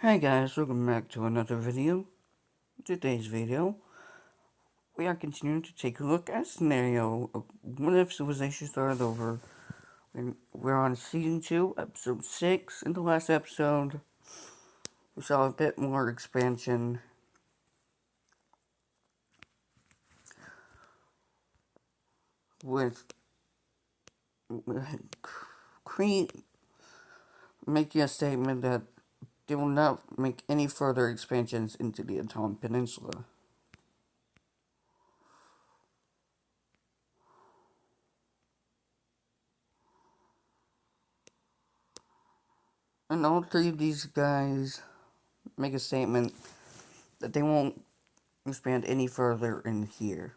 Hi guys, welcome back to another video. Today's video, we are continuing to take a look at a scenario of what if civilization started over. And we're on season 2, episode 6. In the last episode, we saw a bit more expansion with Crete making a statement that they will not make any further expansions into the Atom Peninsula. And all three of these guys make a statement that they won't expand any further in here.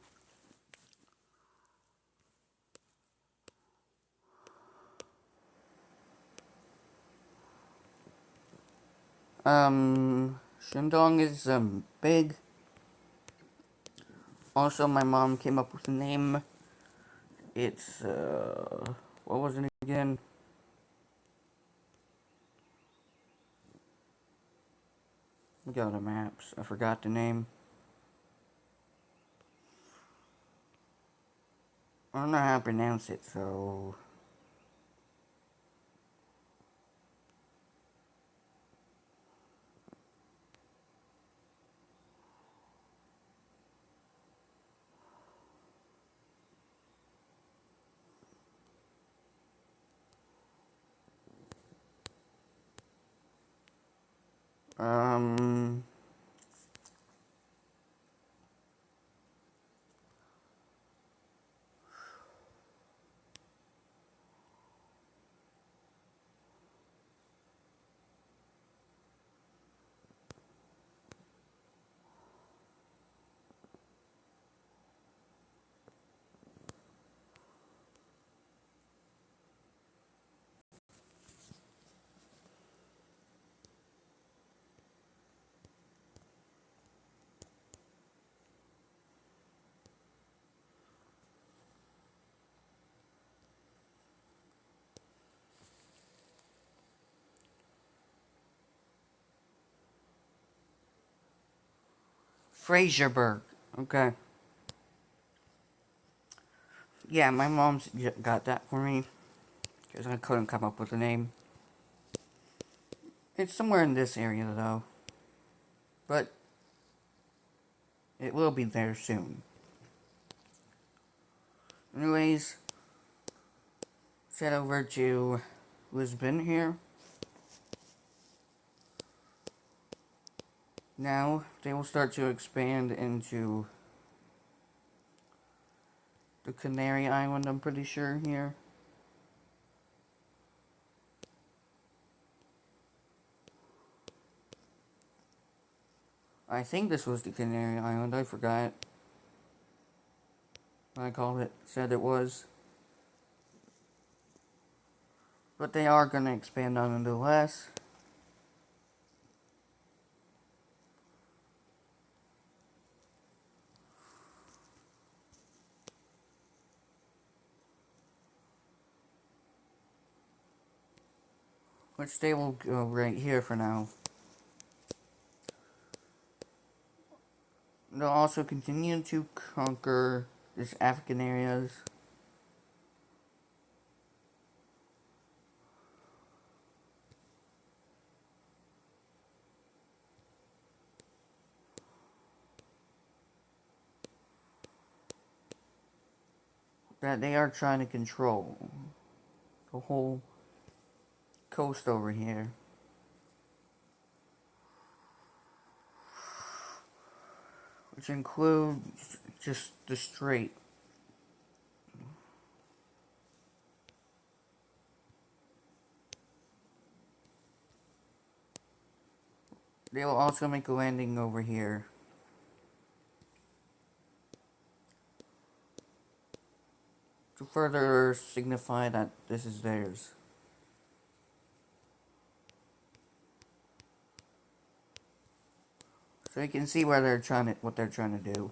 Shandong is, big. Also, my mom came up with a name. It's, what was it again? Go to maps. I forgot the name. I don't know how to pronounce it, so... Um... Fraserburg. Okay. Yeah, my mom's got that for me. Because I couldn't come up with a name. It's somewhere in this area, though. But it will be there soon. Anyways, let's head over to Lisbon here. Now, they will start to expand into the Canary Island, I'm pretty sure, here. I think this was the Canary Island, I forgot what I called it, said it was. But they are going to expand nonetheless. Which they will go right here for now. They'll also continue to conquer these African areas. That they are trying to control the whole coast over here. Which includes just the strait. They will also make a landing over here. To further signify that this is theirs. So you can see where they're trying to, what they're trying to do.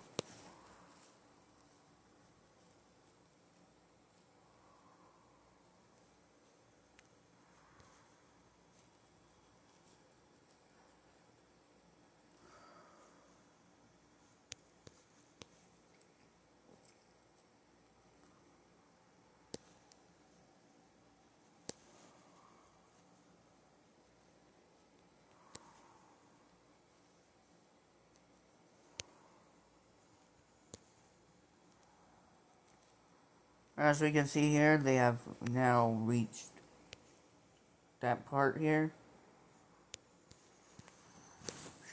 As we can see here, they have now reached that part here.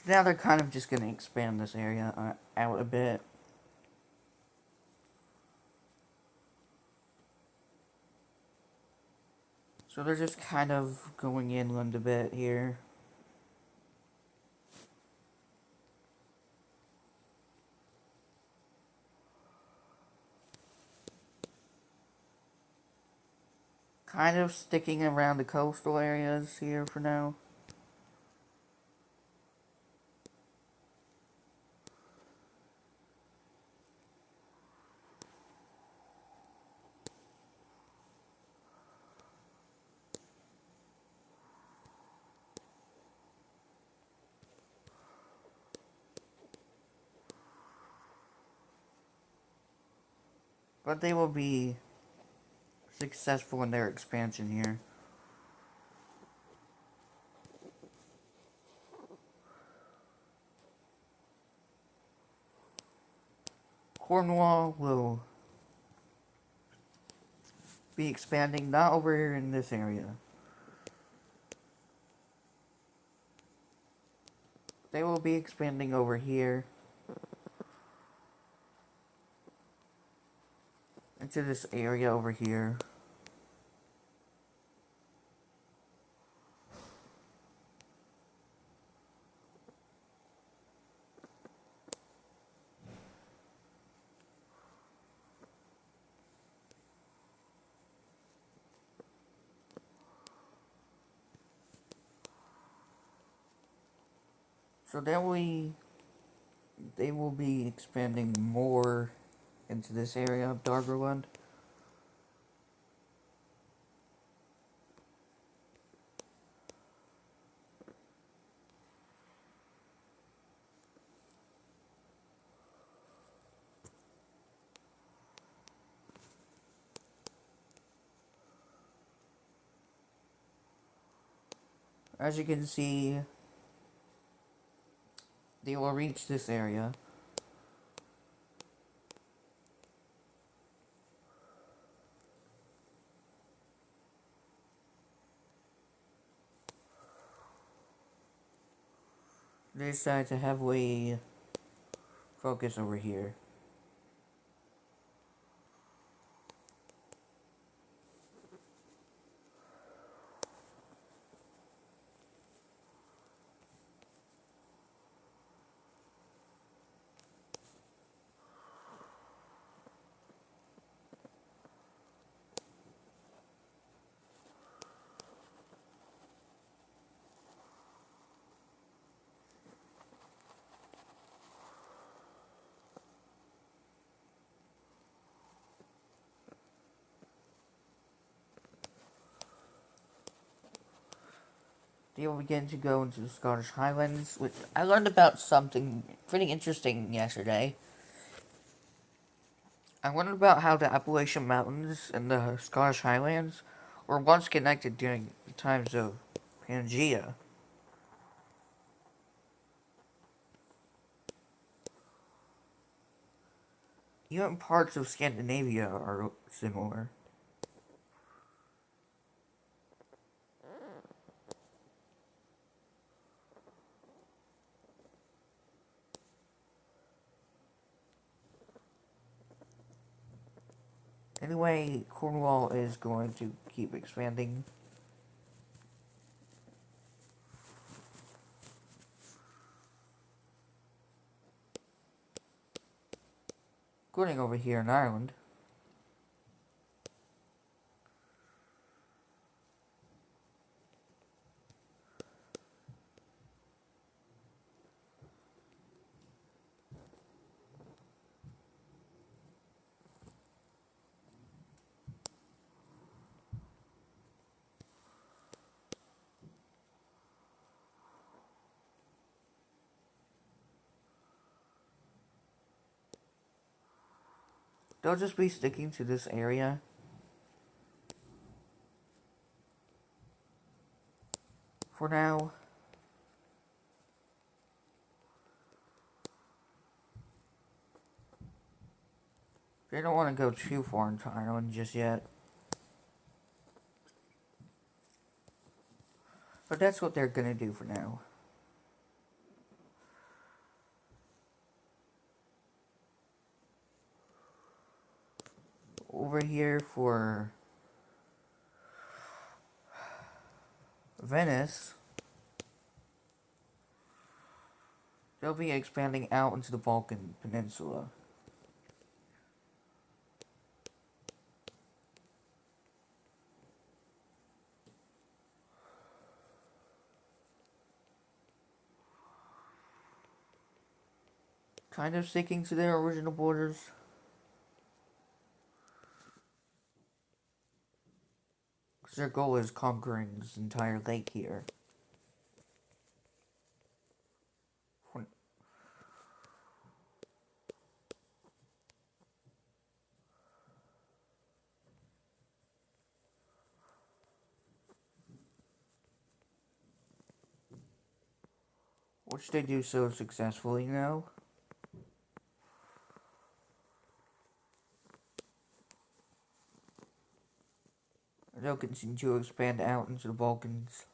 So now they're kind of just going to expand this area out a bit. So they're just kind of going inland a bit here. Kind of sticking around the coastal areas here for now. But they will be successful in their expansion here. Cornwall will be expanding not over here in this area. They will be expanding over here into this area over here. So then they will be expanding more into this area of Daggerland. As you can see, they will reach this area. They decide to heavily focus over here. They will begin to go into the Scottish Highlands, which I learned about something pretty interesting yesterday. I learned about how the Appalachian Mountains and the Scottish Highlands were once connected during the times of Pangea. Even parts of Scandinavia are similar. Anyway, Cornwall is going to keep expanding. Going over here in Ireland. They'll just be sticking to this area. For now. They don't want to go too far into Ireland just yet. But that's what they're gonna do for now. Over here for Venice, they'll be expanding out into the Balkan Peninsula. Kind of sticking to their original borders. Because their goal is conquering this entire lake here. Which they do so successfully now. They'll continue to expand out into the Balkans.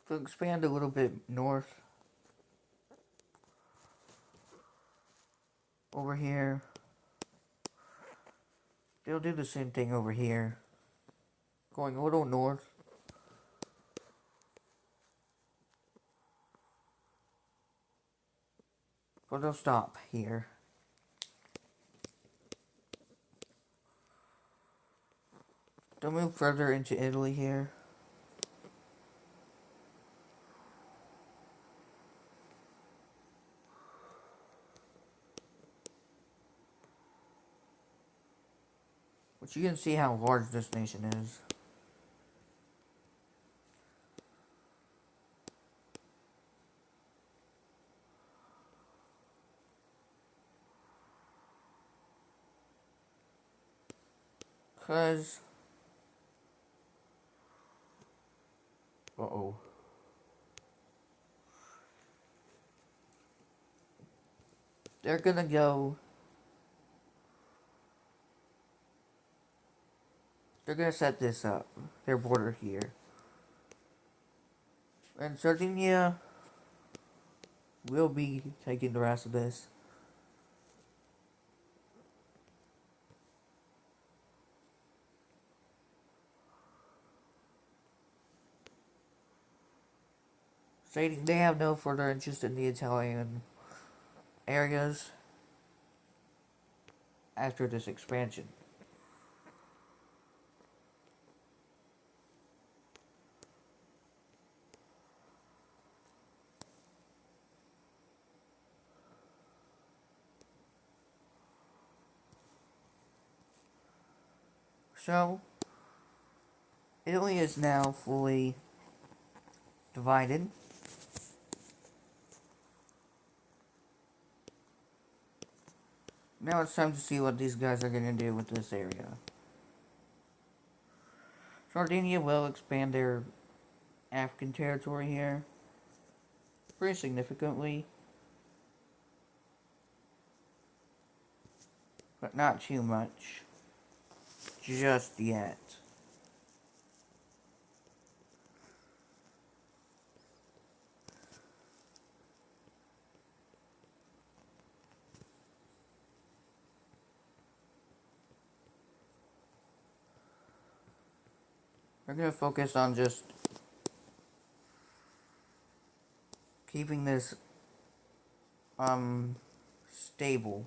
To expand a little bit north. Over here. They'll do the same thing over here. Going a little north. But they'll stop here. They'll move further into Italy here. But you can see how large this nation is. Because... Uh-oh. They're gonna go... They're gonna set this up. Their border here. And Sardinia will be taking the rest of this. Stating they have no further interest in the Italian areas after this expansion. So, Italy is now fully divided. Now it's time to see what these guys are going to do with this area. Sardinia will expand their African territory here pretty significantly, but not too much just yet. We're going to focus on just keeping this stable.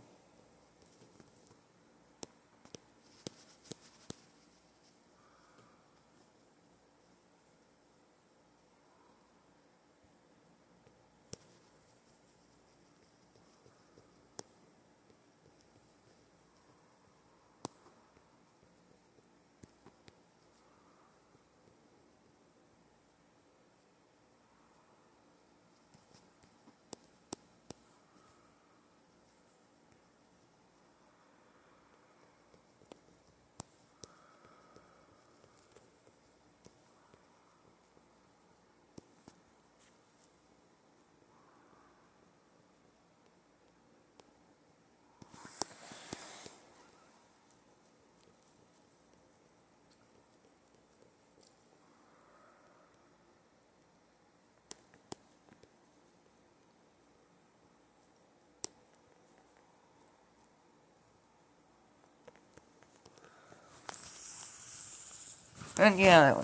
And yeah,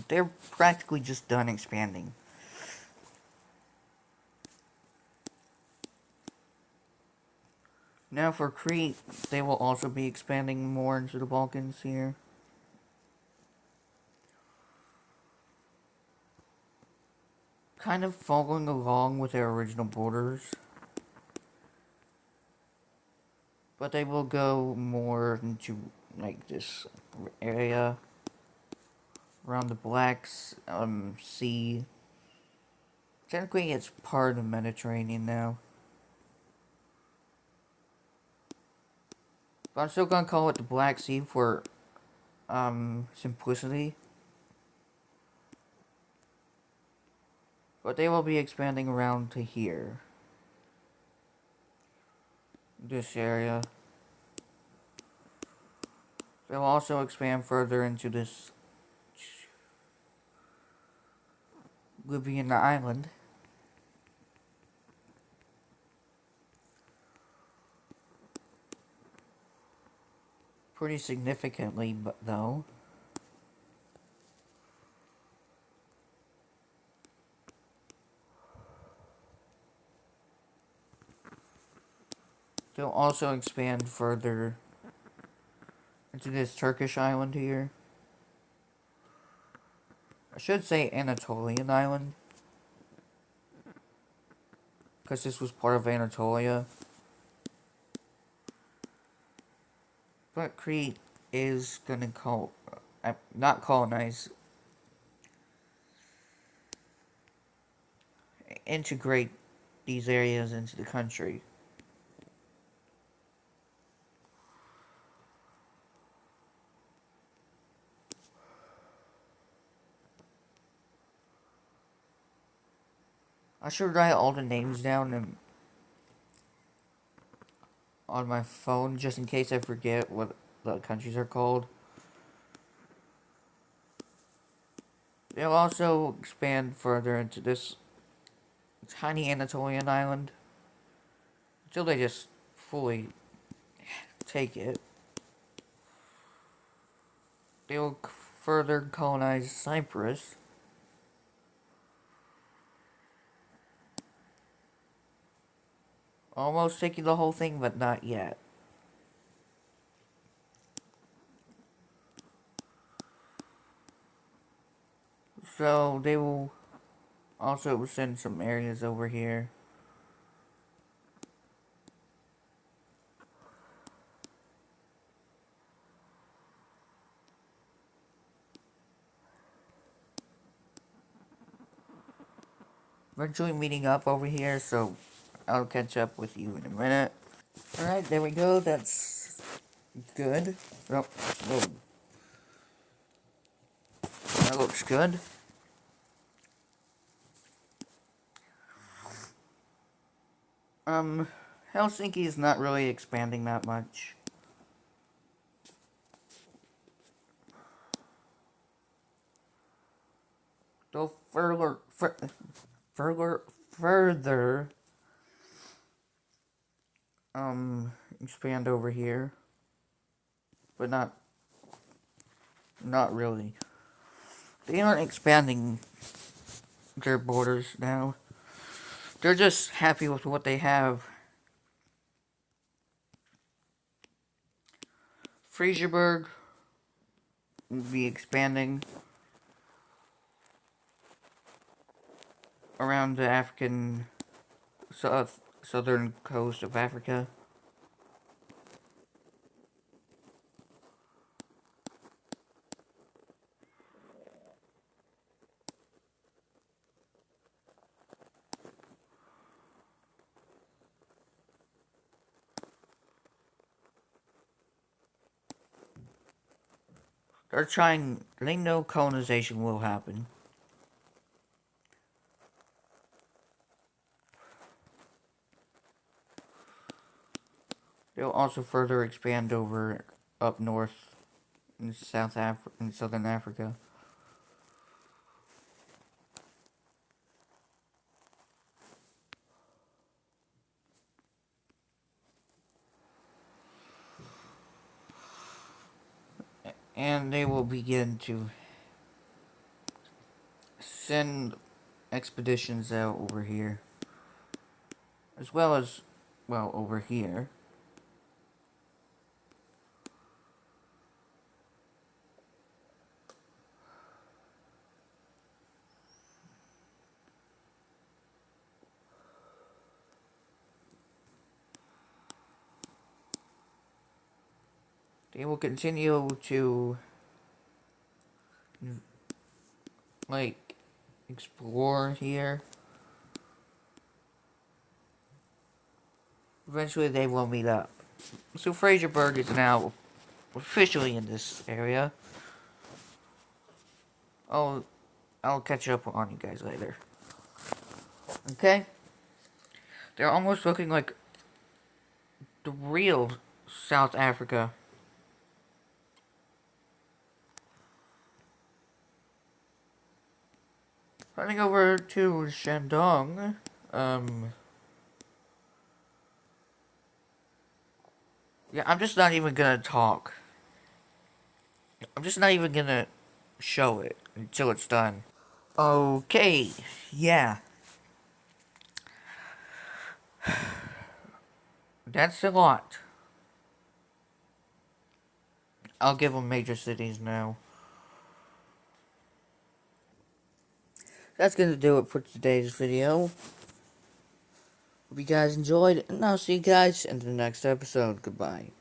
they're practically just done expanding. Now for Crete, they will also be expanding more into the Balkans here. Kind of following along with their original borders. But they will go more into, like, this area around the Black Sea. Technically, it's part of the Mediterranean now. But I'm still gonna call it the Black Sea for, simplicity. But they will be expanding around to here. This area. They'll also expand further into this Libyan island. Pretty significantly, but though. They'll also expand further into this Turkish island here. I should say Anatolian island, because this was part of Anatolia. But Crete is gonna not colonize, integrate these areas into the country. I should write all the names down on my phone just in case I forget what the countries are called. They'll also expand further into this tiny Anatolian island until they just fully take it. They will further colonize Cyprus. Almost taking the whole thing, but not yet. So they will also send some areas over here. Eventually meeting up over here, so I'll catch up with you in a minute. Alright, there we go. That's good. Oh, whoa. That looks good. Helsinki is not really expanding that much. They'll further expand over here, but not really. They aren't expanding their borders now. They're just happy with what they have. Frieseberg will be expanding around the southern coast of Africa. They know colonization will happen. They'll also further expand over up north in southern Africa. And they will begin to send expeditions out over here. As well as, well, over here. They will continue to, like, explore here. Eventually they will meet up. So Fraserburg is now officially in this area. I'll catch up on you guys later. Okay? They're almost looking like the real South Africa. Running over to Shandong. Yeah, I'm just not even gonna talk. I'm just not even gonna show it until it's done. Okay, yeah. That's a lot. I'll give them major cities now. That's gonna do it for today's video. Hope you guys enjoyed, and I'll see you guys in the next episode. Goodbye.